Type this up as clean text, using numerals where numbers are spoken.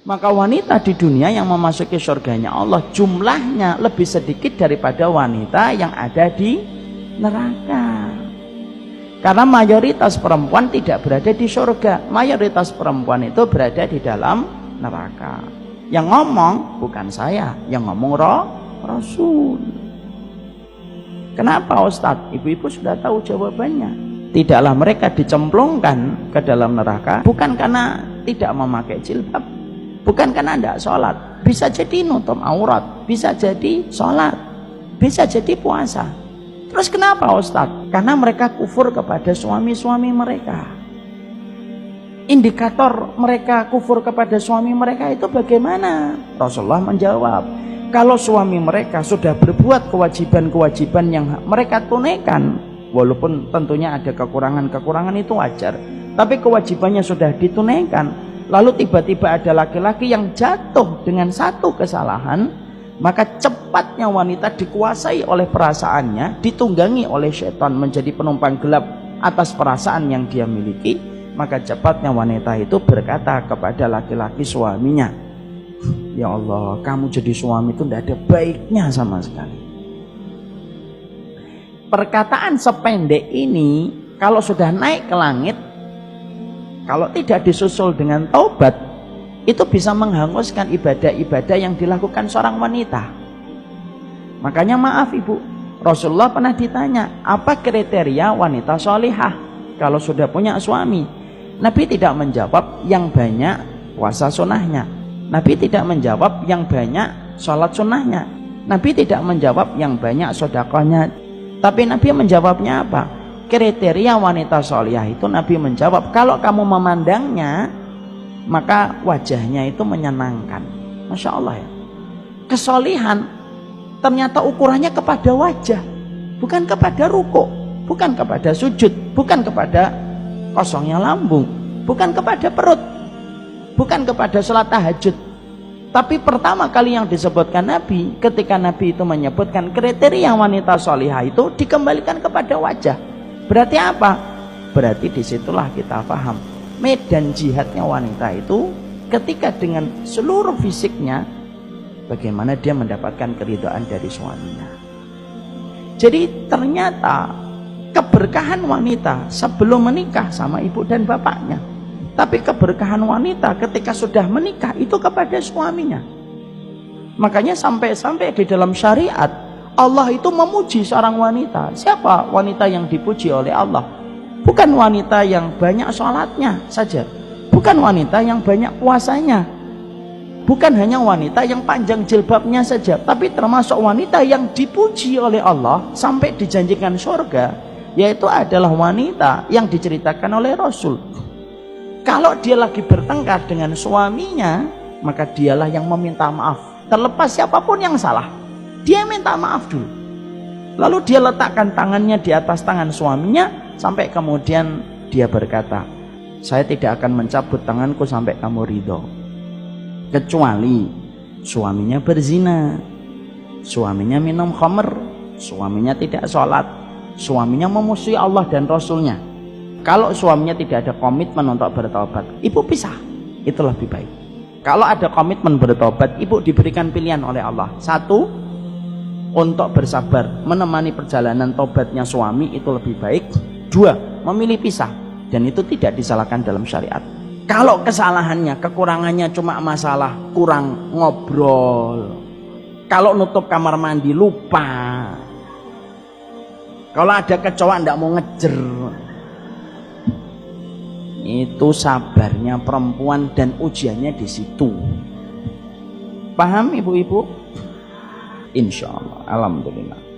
Maka wanita di dunia yang memasuki surganya Allah jumlahnya lebih sedikit daripada wanita yang ada di neraka. Karena mayoritas perempuan tidak berada di surga, mayoritas perempuan itu berada di dalam neraka. Yang ngomong bukan saya, yang ngomong Rasul. Kenapa Ustadz? Ibu-ibu sudah tahu jawabannya. Tidaklah mereka dicemplungkan ke dalam neraka bukan karena tidak memakai jilbab, bukan karena tidak sholat. Bisa jadi nutup aurat, bisa jadi sholat, bisa jadi puasa. Terus kenapa Ustadz? Karena mereka kufur kepada suami-suami mereka. Indikator mereka kufur kepada suami mereka itu bagaimana? Rasulullah menjawab, kalau suami mereka sudah berbuat kewajiban-kewajiban yang mereka tunaikan, walaupun tentunya ada kekurangan-kekurangan itu wajar, tapi kewajibannya sudah ditunaikan, lalu tiba-tiba ada laki-laki yang jatuh dengan satu kesalahan, maka cepatnya wanita dikuasai oleh perasaannya, ditunggangi oleh syaitan menjadi penumpang gelap atas perasaan yang dia miliki. Maka cepatnya wanita itu berkata kepada laki-laki suaminya, ya Allah, kamu jadi suami itu tidak ada baiknya sama sekali. Perkataan sependek ini kalau sudah naik ke langit, kalau tidak disusul dengan taubat, itu bisa menghanguskan ibadah-ibadah yang dilakukan seorang wanita. Makanya maaf ibu, Rasulullah pernah ditanya, apa kriteria wanita solihah kalau sudah punya suami? Nabi tidak menjawab yang banyak puasa sunnahnya, Nabi tidak menjawab yang banyak sholat sunnahnya, Nabi tidak menjawab yang banyak sedekahnya. Tapi Nabi menjawabnya apa? Kriteria wanita solihah itu Nabi menjawab, kalau kamu memandangnya maka wajahnya itu menyenangkan. Masya Allah ya, kesolihan ternyata ukurannya kepada wajah, bukan kepada rukuk, bukan kepada sujud, bukan kepada kosongnya lambung, bukan kepada perut, bukan kepada sholat tahajud. Tapi pertama kali yang disebutkan Nabi, ketika Nabi itu menyebutkan kriteria wanita solihah itu dikembalikan kepada wajah. Berarti apa? Berarti disitulah kita paham medan jihadnya wanita itu ketika dengan seluruh fisiknya, bagaimana dia mendapatkan keridhaan dari suaminya. Jadi ternyata keberkahan wanita sebelum menikah sama ibu dan bapaknya, tapi keberkahan wanita ketika sudah menikah itu kepada suaminya. Makanya sampai-sampai di dalam syariat Allah itu memuji seorang wanita. Siapa wanita yang dipuji oleh Allah? Bukan wanita yang banyak sholatnya saja, bukan wanita yang banyak puasanya, bukan hanya wanita yang panjang jilbabnya saja, tapi termasuk wanita yang dipuji oleh Allah sampai dijanjikan surga, yaitu adalah wanita yang diceritakan oleh Rasul. Kalau dia lagi bertengkar dengan suaminya, maka dialah yang meminta maaf. Terlepas siapapun yang salah, dia minta maaf dulu. Lalu dia letakkan tangannya di atas tangan suaminya, sampai kemudian dia berkata, saya tidak akan mencabut tanganku sampai kamu ridho. Kecuali suaminya berzina, suaminya minum khamr, suaminya tidak sholat, suaminya memusuhi Allah dan Rasulnya. Kalau suaminya tidak ada komitmen untuk bertobat, ibu pisah, itu lebih baik. Kalau ada komitmen bertobat, ibu diberikan pilihan oleh Allah. Satu, untuk bersabar menemani perjalanan tobatnya suami, itu lebih baik. Dua, memilih pisah, dan itu tidak disalahkan dalam syariat. Kalau kesalahannya, kekurangannya cuma masalah kurang ngobrol, kalau nutup kamar mandi lupa, kalau ada kecoa ndak mau ngejer, itu sabarnya perempuan dan ujiannya di situ. Paham ibu-ibu? Insya Allah, alhamdulillah.